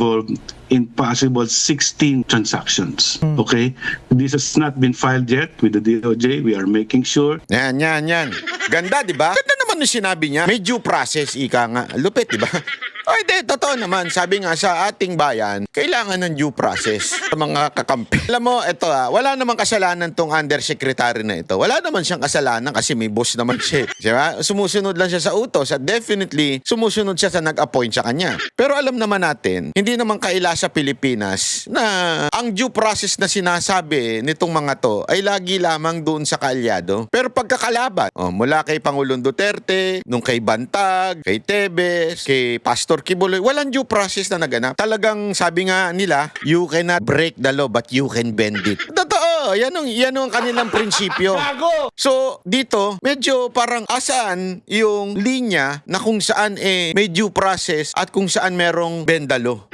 involved in possible 16 transactions. Okay? This has not been filed yet with the DOJ. We are making sure. Yan. Ganda, di ba? Ganda naman yung sinabi niya. May due process, ika nga. Lupit, di ba? Ay, di, totoo naman. Sabi nga sa ating bayan, kailangan ng due process sa mga kakampi. Alam mo, ito wala namang kasalanan tong undersecretary na ito. Wala naman siyang kasalanan kasi may boss naman siya. Diba? Sumusunod lang siya sa utos at definitely sumusunod siya sa nag-appoint sa kanya. Pero alam naman natin, hindi naman kaila sa Pilipinas na ang due process na sinasabi nitong mga to ay lagi lamang doon sa kaalyado. Pero pagkakalaban, mula kay Pangulong Duterte, nung kay Bantag, kay Tebes, kay Pastor Kibuloy, walang due process na naganap. Talagang sabi nga nila, you cannot break the law but you can bend it. Totoo, yan ang kanilang prinsipyo. So, dito, medyo parang asaan yung linya na kung saan may due process at kung saan merong bend the law.